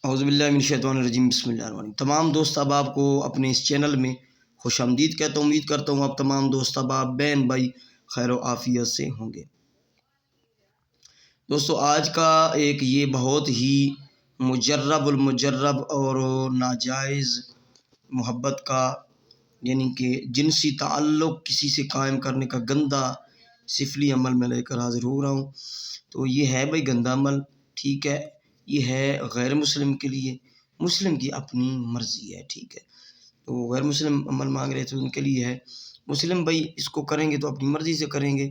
اعوذ باللہ من الشیطان الرجیم، بسم اللہ الرحمن الرحیم۔ تمام دوست احباب کو اپنے اس چینل میں خوش آمدید کہتا ہوں۔ امید کرتا ہوں آپ تمام دوست احباب بہن بھائی خیر و عافیت سے ہوں گے۔ دوستو، آج کا ایک یہ بہت ہی مجرب اور ناجائز محبت کا یعنی کہ جنسی تعلق کسی سے قائم کرنے کا گندہ سفلی عمل میں لے کر حاضر ہو رہا ہوں۔ تو یہ ہے بھائی گندا عمل، ٹھیک ہے، یہ ہے غیر مسلم کے لیے، مسلم کی اپنی مرضی ہے، ٹھیک ہے۔ تو غیر مسلم عمل مانگ رہے تھے ان کے لیے ہے، مسلم بھائی اس کو کریں گے تو اپنی مرضی سے کریں گے،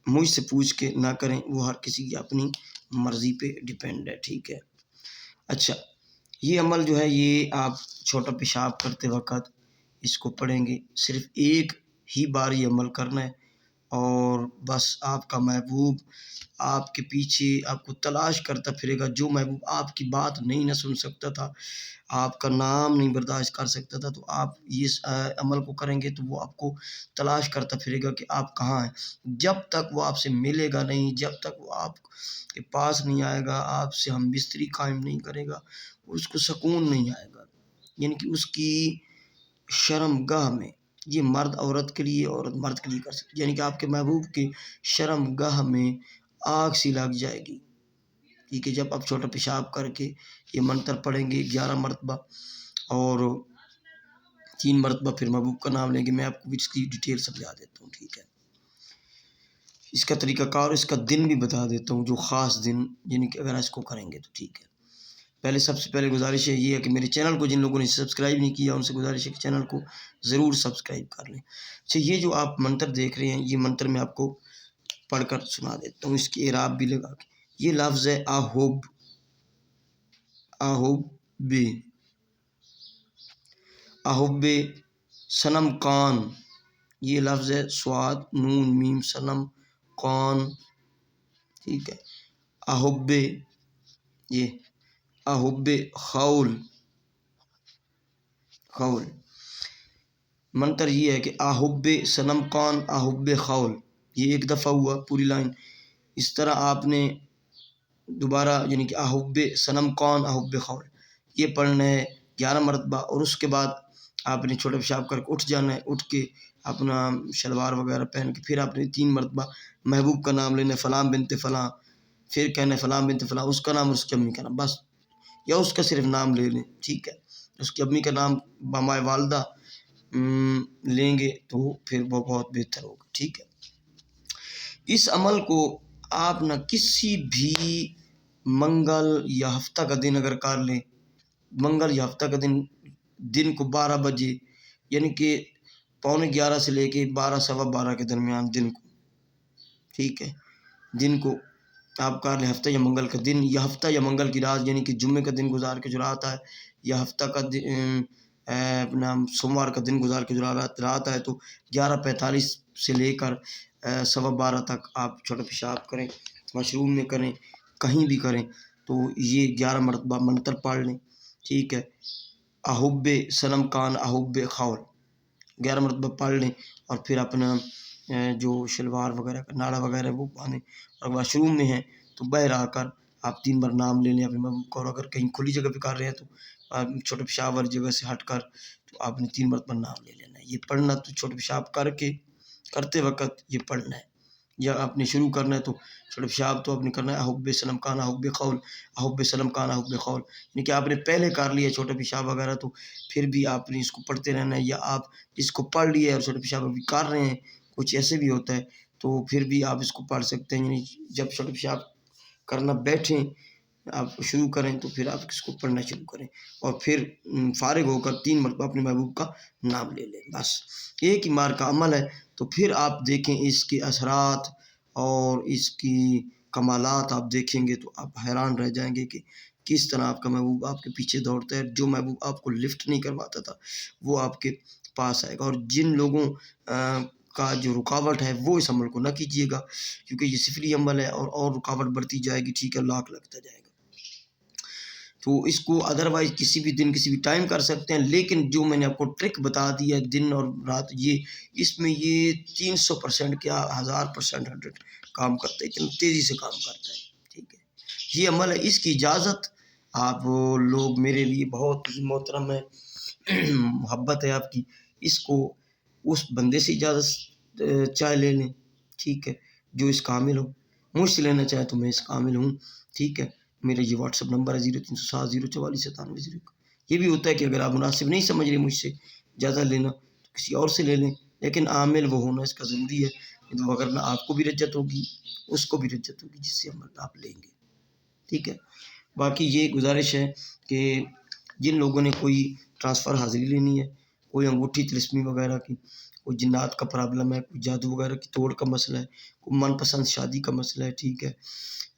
مجھ سے پوچھ کے نہ کریں، وہ ہر کسی کی اپنی مرضی پہ ڈیپینڈ ہے، ٹھیک ہے۔ اچھا، یہ عمل جو ہے یہ آپ چھوٹا پیشاب کرتے وقت اس کو پڑھیں گے، صرف ایک ہی بار یہ عمل کرنا ہے، اور بس آپ کا محبوب آپ کے پیچھے آپ کو تلاش کرتا پھرے گا۔ جو محبوب آپ کی بات نہیں نہ سن سکتا تھا، آپ کا نام نہیں برداشت کر سکتا تھا، تو آپ اس عمل کو کریں گے تو وہ آپ کو تلاش کرتا پھرے گا کہ آپ کہاں ہیں۔ جب تک وہ آپ سے ملے گا نہیں، جب تک وہ آپ کے پاس نہیں آئے گا، آپ سے ہم بستری قائم نہیں کرے گا، اس کو سکون نہیں آئے گا۔ یعنی کہ اس کی شرم گاہ میں، یہ مرد عورت کے لیے، عورت مرد کے لیے کر سکتی، یعنی کہ آپ کے محبوب کی شرم گاہ میں آگ سی لگ جائے گی، ٹھیک ہے۔ جب آپ چھوٹا پیشاب کر کے یہ منتر پڑھیں گے 11 مرتبہ اور 3 مرتبہ پھر محبوب کا نام لیں گے، میں آپ کو اس کی ڈیٹیل سمجھا دیتا ہوں، ٹھیک ہے۔ اس کا طریقہ کار، اس کا دن بھی بتا دیتا ہوں، جو خاص دن، یعنی کہ اگر اس کو کریں گے تو ٹھیک ہے۔ پہلے سب سے پہلے گزارش ہے یہ ہے کہ میرے چینل کو جن لوگوں نے سبسکرائب نہیں کیا ان سے گزارش ہے کہ چینل کو ضرور سبسکرائب کر لیں۔ اچھا، یہ جو آپ منتر دیکھ رہے ہیں، یہ منتر میں آپ کو پڑھ کر سنا دیتا ہوں، اس کی اعراب بھی لگا کے۔ یہ لفظ ہے آہوب، آہوب، آہوب صنم کان، یہ لفظ ہے سواد نون میم صنم کان، ٹھیک ہے۔ آہوب، یہ آہوب خول، خول منتر یہ ہے کہ آہوب صنم کان آہوب خول، یہ ایک دفعہ ہوا پوری لائن۔ اس طرح آپ نے دوبارہ یعنی کہ آہوب صنم کان آہوب خول یہ پڑھنا ہے 11 مرتبہ، اور اس کے بعد آپ نے چھوٹا پیشاب کر کے اٹھ جانا ہے، اٹھ کے اپنا شلوار وغیرہ پہن کے پھر آپ نے 3 مرتبہ محبوب کا نام لینا ہے، فلاں بنت فلاں، پھر کہنا ہے فلاں بنت فلاں، اس کا نام اور اس کی امی کا نام، بس، یا اس کا صرف نام لے لیں، ٹھیک ہے۔ اس کی امی کا نام بامائے والدہ لیں گے تو پھر وہ بہت بہتر ہوگا، ٹھیک ہے۔ اس عمل کو آپ نہ کسی بھی منگل یا ہفتہ کا دن اگر کر لیں، منگل یا ہفتہ کا دن کو 12 بجے یعنی کہ 11:15 سے لے کے 12 سوا 12 کے درمیان دن کو، ٹھیک ہے، دن کو آپ کر لیں، ہفتہ یا منگل کا دن، یا ہفتہ یا منگل کی رات، یعنی کہ جمعے کا دن گزار کے جو رات ہے، یا ہفتہ کا اپنا سوموار کا دن گزار کے جو رات ہے، تو 11:45 سے لے کر سوا 12 تک آپ چھوٹا پیشاب کریں، واش روم میں کریں، کہیں بھی کریں، تو یہ 11 مرتبہ منتر پڑھ لیں، ٹھیک ہے۔ آہوب صنم کان آہوب خول 11 مرتبہ پڑھ لیں، اور پھر اپنا جو شلوار وغیرہ کا ناڑا وغیرہ وہ باندھیں، اور واش روم میں ہیں تو باہر آ کر آپ 3 بار نام لے لیں اپنے محبوب کو، اور اگر کہیں کھلی جگہ پہ کر رہے ہیں تو چھوٹے پیشاب والی جگہ سے ہٹ کر تو آپ نے 3 مرتبہ نام لے لینا ہے۔ یہ پڑھنا تو چھوٹے پیشاب کرتے وقت یہ پڑھنا ہے، یا آپ نے شروع کرنا ہے تو چھوٹے پیشاب تو آپ نے کرنا ہے آہوب صنم کان آہوب خول، آہوب صنم کان آہوب خول، یعنی کہ آپ نے پہلے کر لیا چھوٹا پیشاب وغیرہ تو پھر بھی آپ نے اس کو پڑھتے رہنا ہے، یا آپ اس کو پڑھ لیے اور چھوٹے پیشاب ابھی کر رہے ہیں، کچھ ایسے بھی ہوتا ہے تو پھر بھی آپ اس کو پڑھ سکتے ہیں، یعنی جب چھوٹے پیشاب کرنا بیٹھیں آپ شروع کریں تو پھر آپ اس کو پڑھنا شروع کریں، اور پھر فارغ ہو کر 3 مرتبہ اپنے محبوب کا نام لے لیں، بس ایک ہی مار کا عمل ہے۔ تو پھر آپ دیکھیں اس کے اثرات اور اس کی کمالات آپ دیکھیں گے تو آپ حیران رہ جائیں گے کہ کس طرح آپ کا محبوب آپ کے پیچھے دوڑتا ہے، جو محبوب آپ کو لفٹ نہیں کرواتا تھا وہ آپ کے پاس آئے گا، اور جن لوگوں کا جو رکاوٹ ہے وہ اس عمل کو نہ کیجیے گا، کیونکہ یہ سفلی عمل ہے، اور رکاوٹ بڑھتی جائے گی، ٹھیک ہے، لاکھ لگتا جائے گا۔ تو اس کو ادروائز کسی بھی دن کسی بھی ٹائم کر سکتے ہیں، لیکن جو میں نے آپ کو ٹرک بتا دی ہے دن اور رات، یہ اس میں یہ 300% کیا 1000% 100 کام کرتا ہے، اتنی تیزی سے کام کرتا ہے، ٹھیک ہے۔ یہ عمل ہے، اس کی اجازت آپ لوگ میرے لیے بہت ہی محترم ہے، محبت ہے آپ کی، اس کو اس بندے سے اجازت چائے لے لیں، ٹھیک ہے، جو اس کامل ہو، مجھ سے لینا چاہے تو میں اس کامل ہوں، ٹھیک ہے۔ میرا یہ واٹس ایپ نمبر ہے 0307044971۔ یہ بھی ہوتا ہے کہ اگر آپ مناسب نہیں سمجھ رہے مجھ سے اجازت لینا تو کسی اور سے لے لیں، لیکن عامل وہ ہونا اس کا ضروری ہے، وغیرہ آپ کو بھی رجت ہوگی، اس کو بھی رجت ہوگی جس سے عمل آپ لیں گے، ٹھیک ہے۔ باقی یہ گزارش ہے کہ جن لوگوں نے کوئی ٹرانسفر حاضری لینی ہے، کوئی انگوٹھی تلسمی وغیرہ کی، کوئی جنات کا پرابلم ہے، کوئی جادو وغیرہ کی توڑ کا مسئلہ ہے، کوئی من پسند شادی کا مسئلہ ہے، ٹھیک ہے،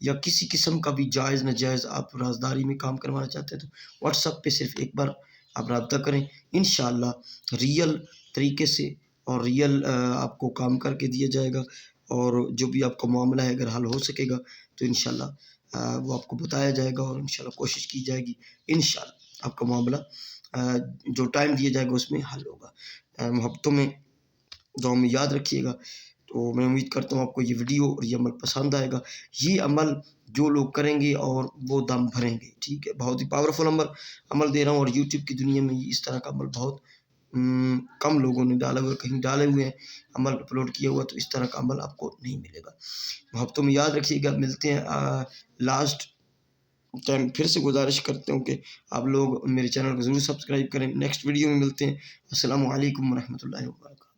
یا کسی قسم کا بھی جائز ناجائز آپ رازداری میں کام کروانا چاہتے ہیں تو واٹس ایپ پہ صرف ایک بار آپ رابطہ کریں، انشاءاللہ ریئل طریقے سے اور ریئل آپ کو کام کر کے دیا جائے گا، اور جو بھی آپ کا معاملہ ہے اگر حل ہو سکے گا تو انشاءاللہ وہ آپ کو بتایا جائے گا، اور انشاءاللہ کوشش کی جائے گی، انشاءاللہ آپ کا معاملہ جو ٹائم دیا جائے گا اس میں حل ہوگا۔ محبتوں میں دعاؤں میں یاد رکھیے گا۔ تو میں امید کرتا ہوں آپ کو یہ ویڈیو اور یہ عمل پسند آئے گا۔ یہ عمل جو لوگ کریں گے اور وہ دم بھریں گے، ٹھیک ہے، بہت ہی پاورفل عمل دے رہا ہوں، اور یوٹیوب کی دنیا میں اس طرح کا عمل بہت کم لوگوں نے ڈالا ہوا ہے، کہیں ڈالے ہوئے ہیں عمل اپلوڈ کیا ہوا، تو اس طرح کا عمل آپ کو نہیں ملے گا۔ محبتوں میں یاد رکھیے گا، ملتے ہیں لاسٹ ٹائم پھر سے گزارش کرتے ہوں کہ آپ لوگ میرے چینل کو ضرور سبسکرائب کریں۔ نیکسٹ ویڈیو میں ملتے ہیں۔ السلام علیکم ورحمۃ اللہ وبرکاتہ۔